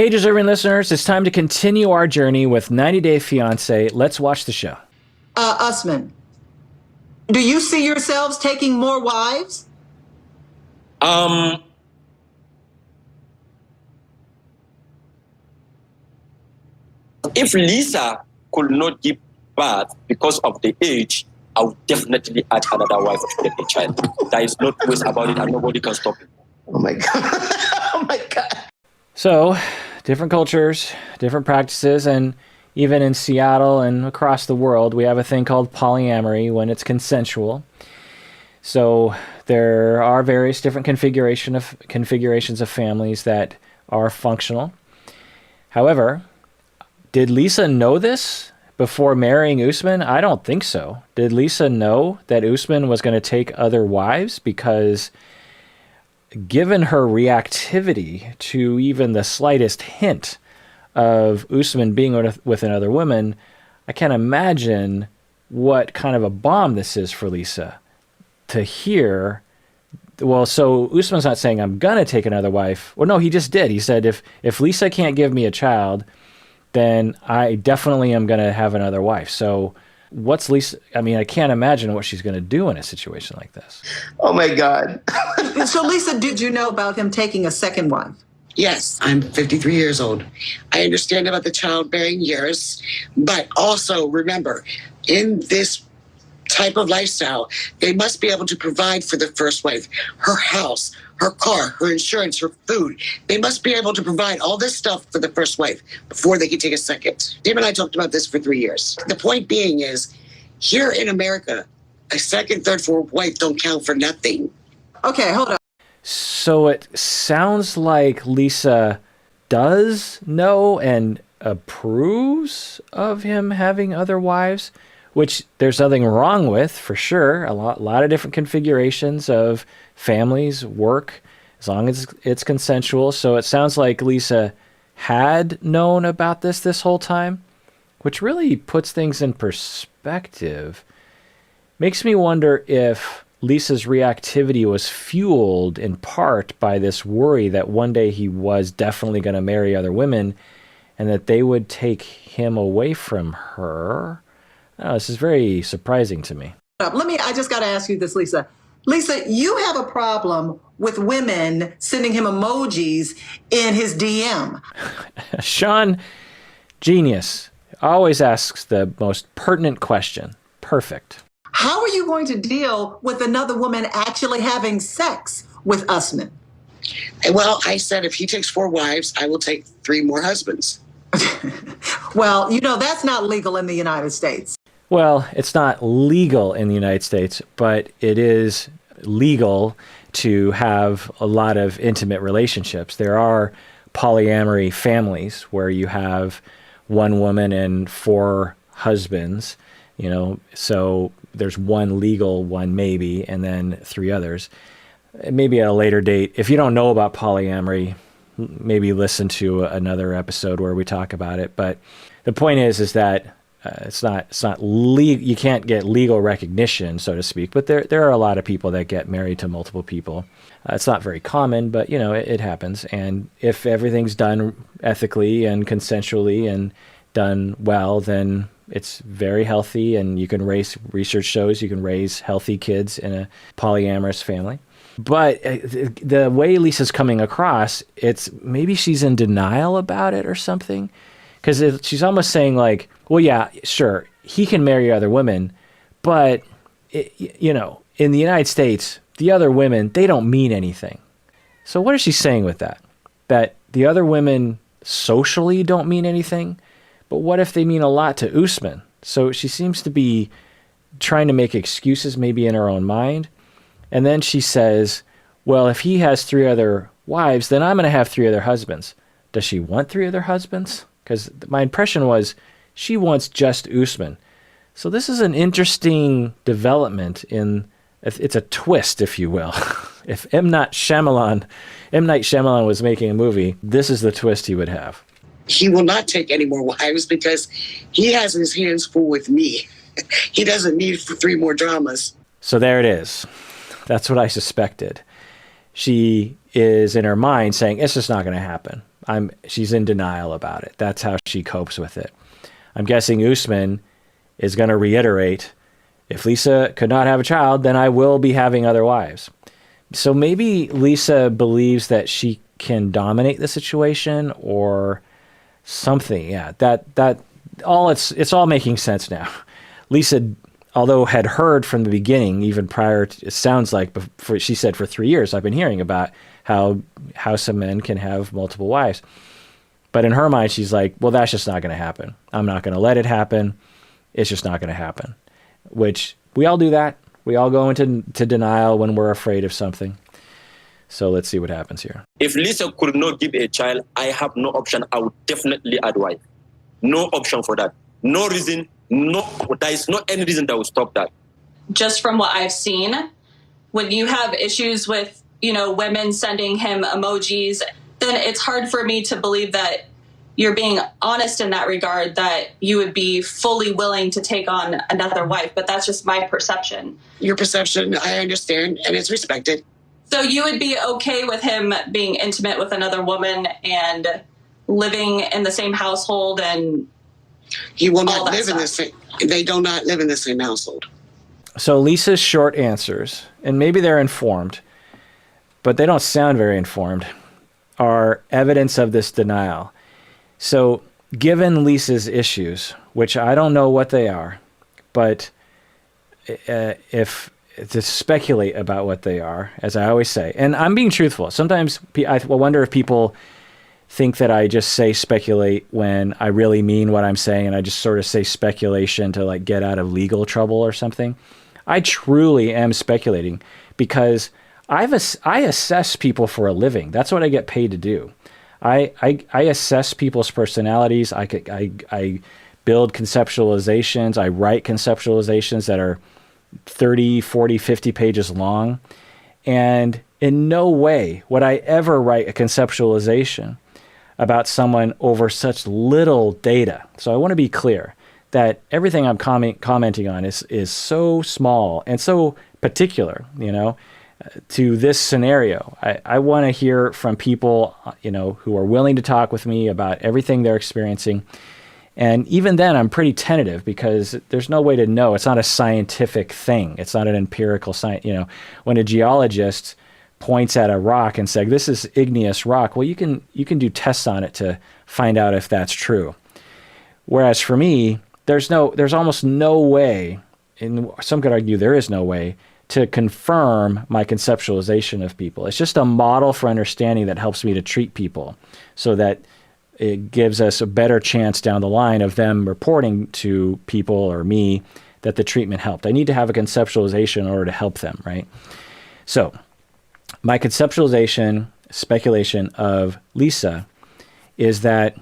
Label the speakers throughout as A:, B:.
A: Hey, deserving listeners, it's time to continue our journey with 90 Day Fiancé. Let's watch the show.
B: Usman, do you see yourselves taking more wives?
C: If Lisa could not give birth because of the age, I would definitely add another wife to get a child. There is no twist about it, and nobody can stop it.
D: Oh my God. Oh my God.
A: So, different cultures, different practices, and even in Seattle and across the world, we have a thing called polyamory when it's consensual. So there are various different configurations of families that are functional. However, did Lisa know this before marrying Usman? I don't think so. Did Lisa know that Usman was going to take other wives? Because given her reactivity to even the slightest hint of Usman being with another woman, I can't imagine what kind of a bomb this is for Lisa to hear. Well, so Usman's not saying I'm going to take another wife. Well, no, he just did. He said, if Lisa can't give me a child, then I definitely am going to have another wife. So what's Lisa? I mean, I can't imagine what she's going to do in a situation like this.
D: Oh my God.
B: So, Lisa, did you know about him taking a second wife?
E: Yes, I'm 53 years old. I understand about the childbearing years, but also remember, in this type of lifestyle, they must be able to provide for the first wife, her house, her car, her insurance, her food. They must be able to provide all this stuff for the first wife before they can take a second. Tim and I talked about this for 3 years. The point being is, here in America, a second, third, fourth wife don't count for nothing.
B: Okay, hold on.
A: So it sounds like Lisa does know and approves of him having other wives, which there's nothing wrong with, for sure. A lot of different configurations of families work as long as it's consensual. So it sounds like Lisa had known about this whole time, which really puts things in perspective. Makes me wonder if Lisa's reactivity was fueled in part by this worry that one day he was definitely going to marry other women and that they would take him away from her. Oh, this is very surprising to me.
B: I just got to ask you this, Lisa. Lisa, you have a problem with women sending him emojis in his DM.
A: Sean, genius, always asks the most pertinent question. Perfect.
B: How are you going to deal with another woman actually having sex with Usman?
E: Well, I said if he takes 4 wives, I will take 3 more husbands.
B: Well, that's not legal in the United States.
A: Well, it's not legal in the United States, but it is legal to have a lot of intimate relationships. There are polyamory families where you have one woman and 4 husbands, so there's one legal, one maybe, and then 3 others. Maybe at a later date. If you don't know about polyamory, maybe listen to another episode where we talk about it. But the point is that it's not legal. You can't get legal recognition, so to speak. But there are a lot of people that get married to multiple people. It's not very common, but it happens. And if everything's done ethically and consensually and done well, then it's very healthy, and research shows you can raise healthy kids in a polyamorous family. But the way Lisa's coming across, it's maybe she's in denial about it or something. Because she's almost saying like, well, yeah, sure, he can marry other women, but, in the United States, the other women, they don't mean anything. So what is she saying with that? That the other women socially don't mean anything? But what if they mean a lot to Usman? So she seems to be trying to make excuses maybe in her own mind. And then she says, well, if he has 3 other wives, then I'm going to have 3 other husbands. Does she want 3 other husbands? Because my impression was she wants just Usman. So this is an interesting development it's a twist, if you will. If M. Night Shyamalan was making a movie, this is the twist he would have.
E: He will not take any more wives because he has his hands full with me. He doesn't need 3 more dramas.
A: So there it is. That's what I suspected. She is in her mind saying, it's just not going to happen. She's in denial about it. That's how she copes with it. I'm guessing Usman is going to reiterate, if Lisa could not have a child, then I will be having other wives. So maybe Lisa believes that she can dominate the situation or something. Yeah, it's all making sense now. Lisa, although had heard from the beginning, even prior to, it sounds like before, she said for 3 years, I've been hearing about how some men can have multiple wives. But in her mind, she's like, well, that's just not going to happen. I'm not going to let it happen. It's just not going to happen, which we all do that. We all go into denial when we're afraid of something. So let's see what happens here.
C: If Lisa could not give a child, I have no option. I would definitely add wife. No option for that. No reason. No, there is not any reason that will stop that.
F: Just from what I've seen, when you have issues with, women sending him emojis, then it's hard for me to believe that you're being honest in that regard, that you would be fully willing to take on another wife. But that's just my perception.
E: Your perception, I understand, and it's respected.
F: So you would be okay with him being intimate with another woman and living in the same household, and
E: he will not live in the same. They do not live in the same household.
A: So Lisa's short answers, and maybe they're informed, but they don't sound very informed, are evidence of this denial. So given Lisa's issues, which I don't know what they are, but if to speculate about what they are, as I always say, and I'm being truthful. Sometimes I wonder if people think that I just say speculate when I really mean what I'm saying, and I just sort of say speculation to like get out of legal trouble or something. I truly am speculating because I assess people for a living. That's what I get paid to do. I assess people's personalities. I build conceptualizations. I write conceptualizations that are 30, 40, 50 pages long. And in no way would I ever write a conceptualization about someone over such little data. So I want to be clear that everything I'm commenting on is so small and so particular, to this scenario. I want to hear from people, who are willing to talk with me about everything they're experiencing. And even then, I'm pretty tentative because there's no way to know. It's not a scientific thing. It's not an empirical science. When a geologist points at a rock and says, "This is igneous rock," well, you can do tests on it to find out if that's true. Whereas for me, there's almost no way, and some could argue there is no way, to confirm my conceptualization of people. It's just a model for understanding that helps me to treat people so that it gives us a better chance down the line of them reporting to people or me that the treatment helped. I need to have a conceptualization in order to help them, right? So my conceptualization, speculation of Lisa is that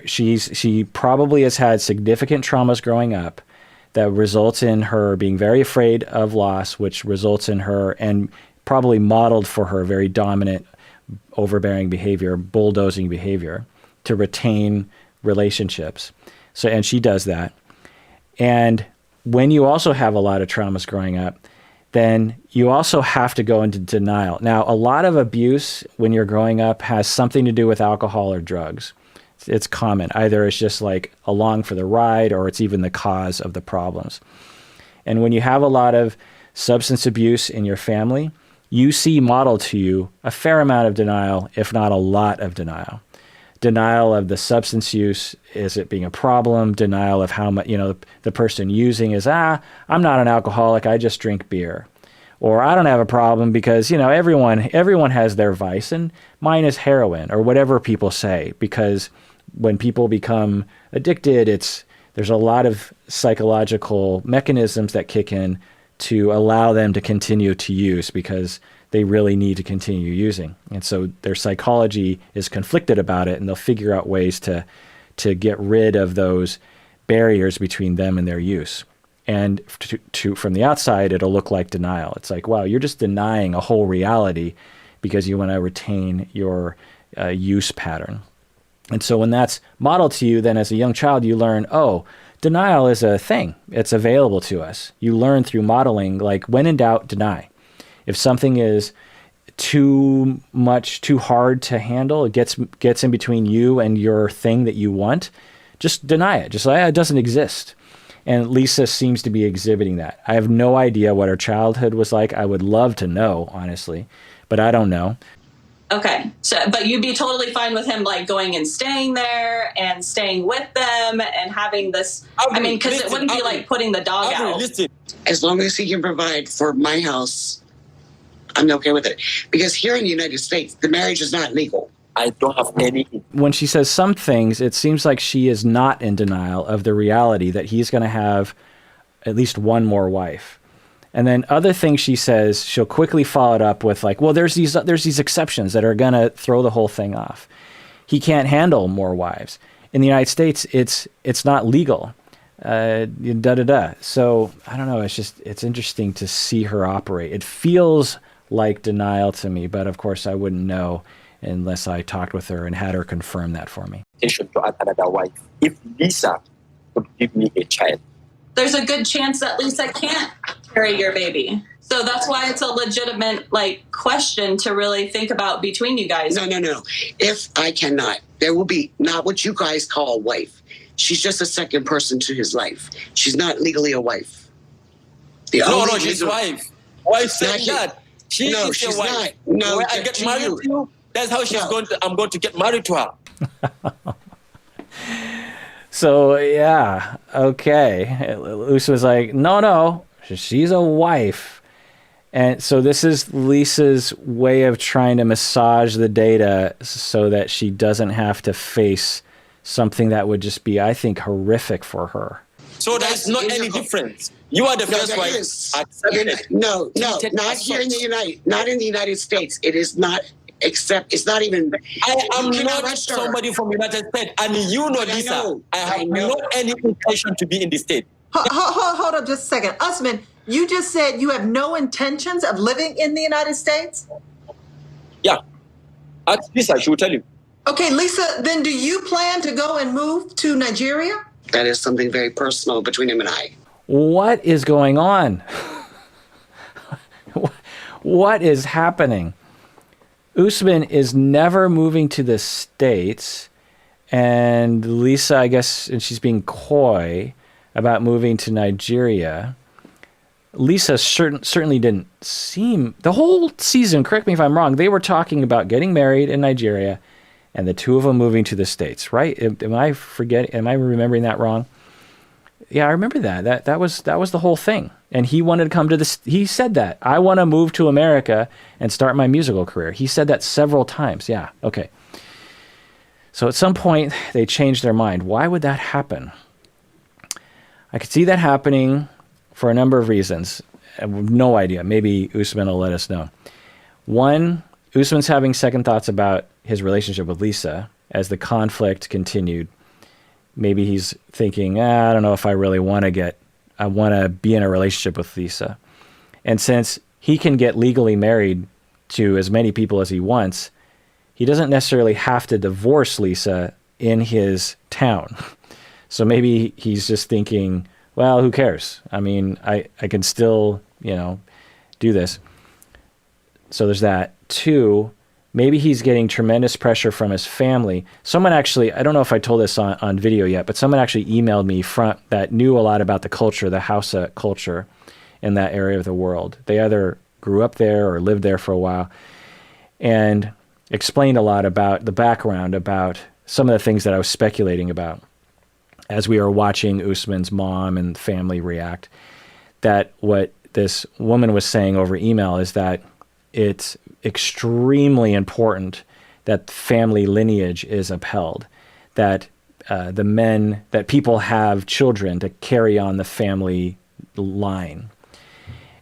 A: she probably has had significant traumas growing up that results in her being very afraid of loss, which results in her, and probably modeled for her, very dominant, overbearing behavior, bulldozing behavior to retain relationships. So, and she does that. And when you also have a lot of traumas growing up, then you also have to go into denial. Now, a lot of abuse when you're growing up has something to do with alcohol or drugs. It's common. Either it's just like along for the ride or it's even the cause of the problems. And when you have a lot of substance abuse in your family, you see modeled to you a fair amount of denial, if not a lot of denial. Denial of the substance use, is it being a problem? Denial of how much, the person using is, I'm not an alcoholic, I just drink beer. Or I don't have a problem because, everyone has their vice and mine is heroin, or whatever people say. Because when people become addicted, there's a lot of psychological mechanisms that kick in to allow them to continue to use because they really need to continue using. And so their psychology is conflicted about it, and they'll figure out ways to get rid of those barriers between them and their use. And from the outside, it'll look like denial. It's like, wow, you're just denying a whole reality because you want to retain your use pattern. And so when that's modeled to you, then as a young child, you learn, denial is a thing. It's available to us. You learn through modeling, like when in doubt, deny. If something is too much, too hard to handle, it gets in between you and your thing that you want, just deny it. Just like, it doesn't exist. And Lisa seems to be exhibiting that. I have no idea what her childhood was like. I would love to know, honestly, but I don't know.
F: Okay. So, but you'd be totally fine with him like going and staying there and staying with them and having this. I mean, because it wouldn't be like putting the dog out.
E: As long as he can provide for my house, I'm okay with it. Because here in the United States, the marriage is not legal.
C: I don't have any.
A: When she says some things, it seems like she is not in denial of the reality that he's going to have at least one more wife. And then other things she says, she'll quickly follow it up with like, well, there's these exceptions that are going to throw the whole thing off. He can't handle more wives. In the United States, it's not legal. So I don't know. It's interesting to see her operate. It feels like denial to me, but of course I wouldn't know unless I talked with her and had her confirm that for me.
C: To add another wife. If Lisa could give me a child,
F: there's a good chance that Lisa can't carry your baby. So that's why it's a legitimate question to really think about between you guys.
E: No. If I cannot, there will be not what you guys call a wife. She's just a second person to his life. She's not legally a wife.
C: No, she's wife. Wife said that.
E: She's a wife.
C: Not. No, when I get married to you, that's how I'm going to get married to her.
A: So, yeah, okay. Usman was like, no, she's a wife. And so this is Lisa's way of trying to massage the data so that she doesn't have to face something that would just be, I think, horrific for her.
C: So there's not any difference. You are the first wife.
E: No, not here in the United States. It is not. Except it's not even.
C: I'm not somebody from the United States, and you know, Lisa. I have no any intention to be in the state.
B: Hold up just a second. Usman, you just said you have no intentions of living in the United States?
C: Yeah. Ask Lisa, she will tell you.
B: Okay, Lisa, then do you plan to go and move to Nigeria?
E: That is something very personal between him and I.
A: What is going on? What is happening? Usman is never moving to the States, and Lisa, I guess, and she's being coy about moving to Nigeria. Lisa certainly didn't seem, the whole season, correct me if I'm wrong, they were talking about getting married in Nigeria and the two of them moving to the States, right? Am I remembering that wrong? Yeah, I remember that. That was the whole thing. And he wanted to come to this. He said that. I want to move to America and start my musical career. He said that several times. Yeah, okay. So at some point, they changed their mind. Why would that happen? I could see that happening for a number of reasons. I have no idea. Maybe Usman will let us know. One, Usman's having second thoughts about his relationship with Lisa as the conflict continued. Maybe he's thinking, I don't know if I really want to be in a relationship with Lisa. And since he can get legally married to as many people as he wants, he doesn't necessarily have to divorce Lisa in his town. So maybe he's just thinking, well, who cares? I mean, I can still, do this. So there's that. Two, maybe he's getting tremendous pressure from his family. Someone actually, I don't know if I told this on video yet, but someone actually emailed me that knew a lot about the culture, the Hausa culture in that area of the world. They either grew up there or lived there for a while and explained a lot about the background, about some of the things that I was speculating about as we were watching Usman's mom and family react. That what this woman was saying over email is that it's extremely important that family lineage is upheld, that that people have children to carry on the family line.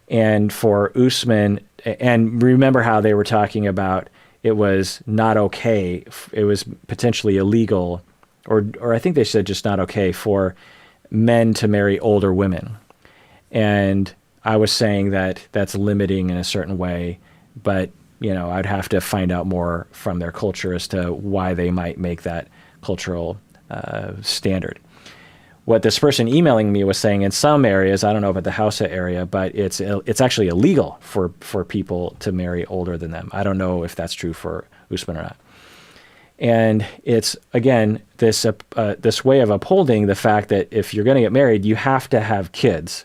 A: And for Usman, and remember how they were talking about it was not okay, it was potentially illegal, or I think they said just not okay for men to marry older women. And I was saying that that's limiting in a certain way, but I'd have to find out more from their culture as to why they might make that cultural standard. what this person emailing me was saying, in some areas, I don't know about the Hausa area, but it's actually illegal for people to marry older than them. I don't know if that's true for Usman or not. And it's, again, this way of upholding the fact that if you're going to get married, you have to have kids.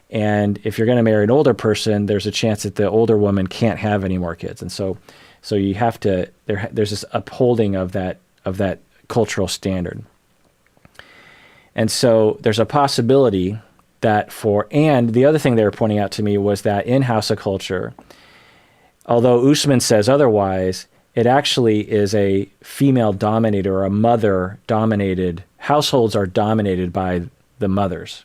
A: And if you're going to marry an older person, there's a chance that the older woman can't have any more kids. And so you have to, there's this upholding of that cultural standard. And so there's a possibility that and the other thing they were pointing out to me was that in Hausa culture, although Usman says otherwise, it actually is a female-dominated or a mother-dominated, households are dominated by the mothers.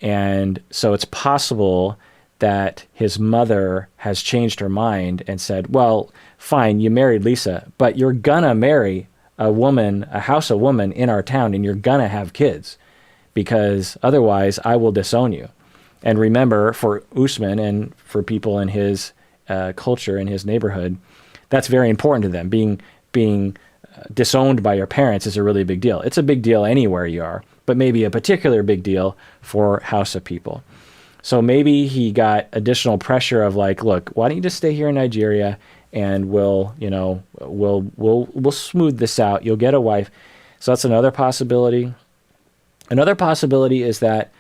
A: And so it's possible that his mother has changed her mind and said, well, fine, you married Lisa, but you're gonna marry a woman, a Hausa woman in our town, and you're gonna have kids, because otherwise I will disown you. And remember, for Usman and for people in his culture, in his neighborhood, that's very important to them. Being disowned by your parents is a really big deal. It's a big deal anywhere you are, but maybe a particular big deal for Hausa people. So maybe he got additional pressure of like, look, why don't you just stay here in Nigeria and we'll smooth this out. You'll get a wife. So that's another possibility. Another possibility is that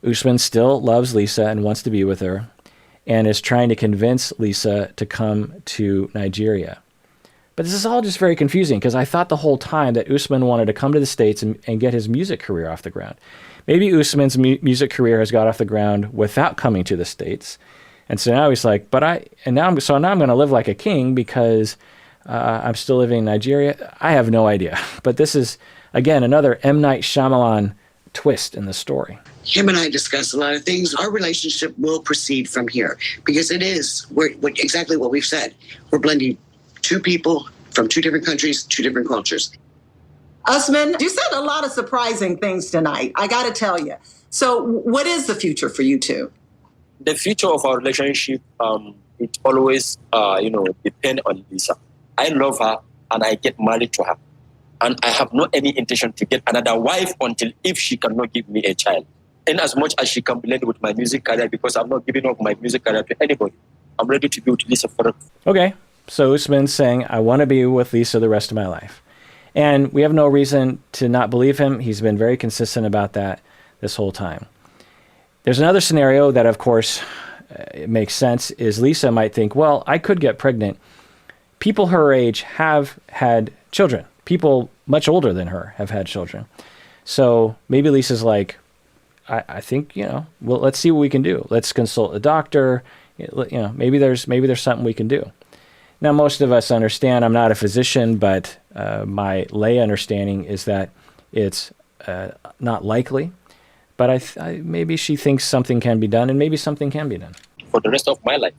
A: Usman still loves Lisa and wants to be with her and is trying to convince Lisa to come to Nigeria. But this is all just very confusing, because I thought the whole time that Usman wanted to come to the States and get his music career off the ground. Maybe Usman's music career has got off the ground without coming to the States. And so now he's like, now I'm going to live like a king because I'm still living in Nigeria. I have no idea. But this is, again, another M. Night Shyamalan twist in the story.
E: Him and I discussed a lot of things. Our relationship will proceed from here because we're exactly what we've said. We're blending two people from two different countries, two different cultures.
B: Usman, you said a lot of surprising things tonight, I got to tell you. So what is the future for you two?
C: The future of our relationship, it always, depend on Lisa. I love her and I get married to her. And I have no any intention to get another wife until if she cannot give me a child. In as much as she can blend with my music career, because I'm not giving up my music career to anybody. I'm ready to be with Lisa forever.
A: Okay, so Usman's saying, I want to be with Lisa the rest of my life. And we have no reason to not believe him. He's been very consistent about that this whole time. There's another scenario that, of course, it makes sense, is Lisa might think, well, I could get pregnant. People her age have had children. People much older than her have had children. So maybe Lisa's like, I think, well, let's see what we can do. Let's consult a doctor. Maybe there's something we can do. Now, most of us understand, I'm not a physician, but my lay understanding is that it's not likely. But maybe she thinks something can be done, and maybe something can be done.
C: For the rest of my life.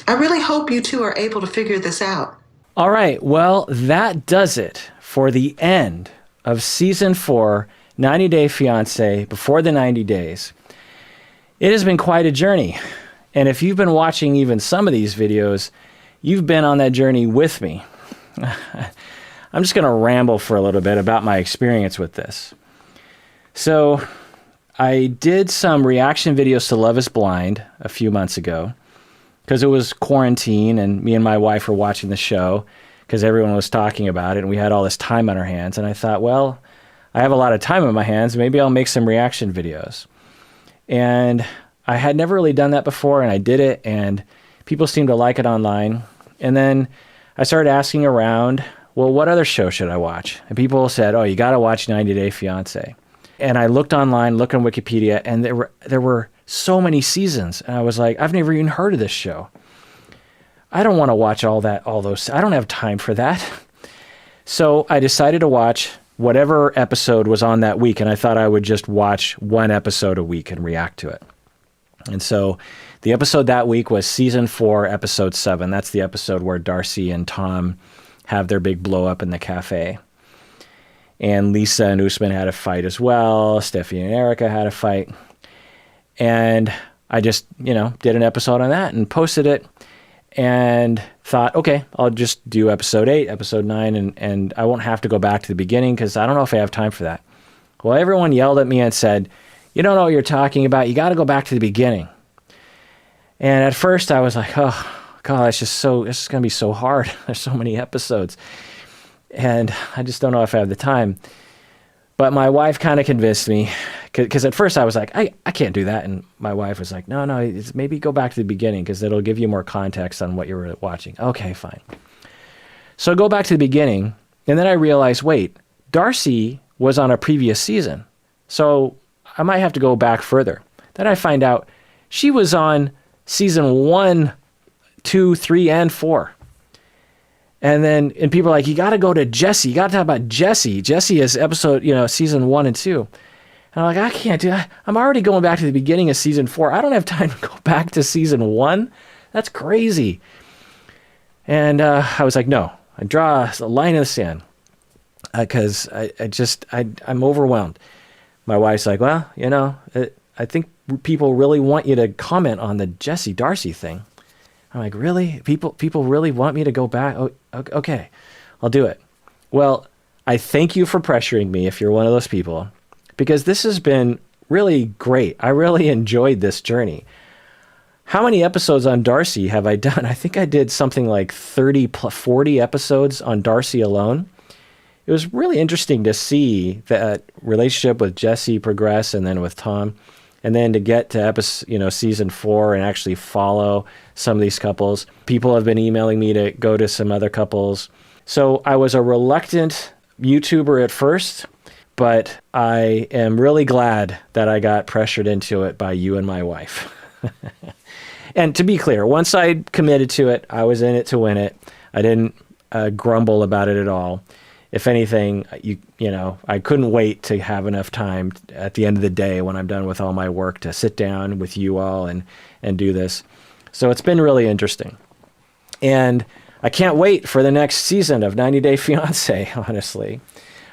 B: I really hope you two are able to figure this out.
A: All right, well, that does it for the end of Season 4, 90 Day Fiancé, Before the 90 Days. It has been quite a journey. And if you've been watching even some of these videos, you've been on that journey with me. I'm just going to ramble for a little bit about my experience with this. So I did some reaction videos to Love is Blind a few months ago because it was quarantine and me and my wife were watching the show because everyone was talking about it and we had all this time on our hands. And I thought, well, I have a lot of time on my hands. Maybe I'll make some reaction videos. And I had never really done that before, and I did it, and people seemed to like it online. And then I started asking around, well, what other show should I watch? And people said, oh, you got to watch 90 Day Fiancé. And I looked online, looked on Wikipedia, and there were so many seasons. And I was like, I've never even heard of this show. I don't want to watch all those. I don't have time for that. So I decided to watch whatever episode was on that week, and I thought I would just watch one episode a week and react to it. And so the episode that week was Season 4, Episode 7. That's the episode where Darcy and Tom have their big blow up in the cafe. And Lisa and Usman had a fight as well. Steffi and Erica had a fight. And I just, did an episode on that and posted it and thought, okay, I'll just do episode 8, episode 9, and I won't have to go back to the beginning because I don't know if I have time for that. Well, everyone yelled at me and said, you don't know what you're talking about. You got to go back to the beginning. And at first I was like, oh, God, it's just going to be so hard. There's so many episodes. And I just don't know if I have the time. But my wife kind of convinced me, because at first I was like, I can't do that. And my wife was like, no, maybe go back to the beginning because it'll give you more context on what you were watching. Okay, fine. So go back to the beginning. And then I realized, wait, Darcy was on a previous season. So I might have to go back further. Then I find out she was on season 1, 2, 3, and 4. And people are like, you got to go to Jesse. You got to talk about Jesse. Jesse is episode, season 1 and 2. And I'm like, I can't do that. I'm already going back to the beginning of season 4. I don't have time to go back to season 1. That's crazy. And I was like, no, I draw a line in the sand because I'm overwhelmed. My wife's like, well, I think people really want you to comment on the Jesse Darcy thing. I'm like, really? People really want me to go back? Oh, okay, I'll do it. Well, I thank you for pressuring me if you're one of those people, because this has been really great. I really enjoyed this journey. How many episodes on Darcy have I done? I think I did something like 40 episodes on Darcy alone. It was really interesting to see that relationship with Jesse progress, and then with Tom. And then to get to season 4 and actually follow some of these couples. People have been emailing me to go to some other couples. So I was a reluctant YouTuber at first, but I am really glad that I got pressured into it by you and my wife. And to be clear, once I committed to it, I was in it to win it. I didn't grumble about it at all. If anything, I couldn't wait to have enough time at the end of the day when I'm done with all my work to sit down with you all and do this. So it's been really interesting. And I can't wait for the next season of 90 Day Fiancé, honestly.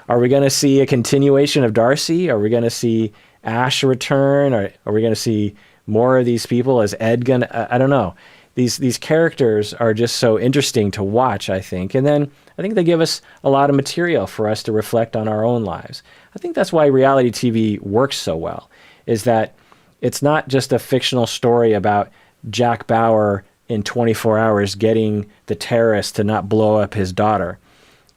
A: Are we going to see a continuation of Darcy? Are we going to see Ash return? Are we going to see more of these people? Is Ed going to... I don't know. These characters are just so interesting to watch, I think. And then I think they give us a lot of material for us to reflect on our own lives. I think that's why reality TV works so well, is that it's not just a fictional story about Jack Bauer in 24 hours getting the terrorist to not blow up his daughter.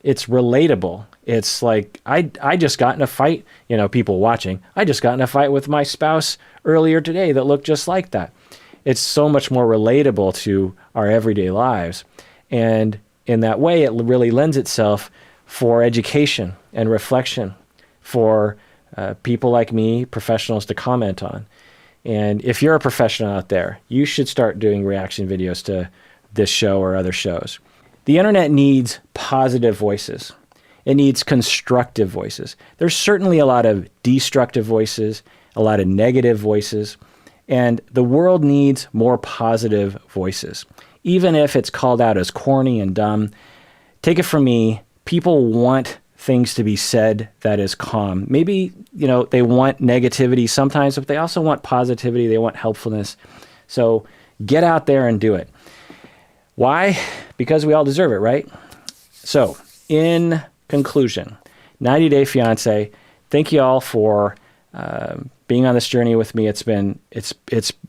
A: It's relatable. It's like, I just got in a fight, people watching, I just got in a fight with my spouse earlier today that looked just like that. It's so much more relatable to our everyday lives. And in that way, it really lends itself for education and reflection for people like me, professionals, to comment on. And if you're a professional out there, you should start doing reaction videos to this show or other shows. The internet needs positive voices. It needs constructive voices. There's certainly a lot of destructive voices, a lot of negative voices. And the world needs more positive voices. Even if it's called out as corny and dumb, take it from me, people want things to be said that is calm. Maybe, they want negativity sometimes, but they also want positivity. They want helpfulness. So get out there and do it. Why? Because we all deserve it, right? So in conclusion, 90 Day Fiancé, thank you all for being on this journey with me. It's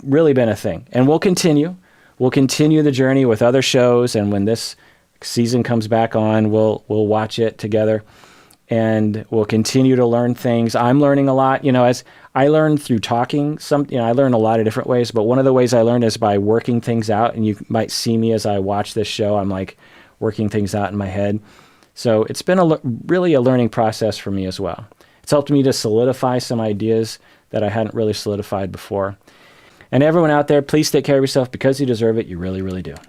A: really been a thing, and we'll continue the journey with other shows. And when this season comes back on, we'll watch it together, and we'll continue to learn things. I'm learning a lot, as I learn through talking. I learn a lot of different ways, but one of the ways I learn is by working things out. And you might see me as I watch this show, I'm like working things out in my head. So it's been really a learning process for me as well. It's helped me to solidify some ideas that I hadn't really solidified before. And everyone out there, please take care of yourself because you deserve it. You really, really do.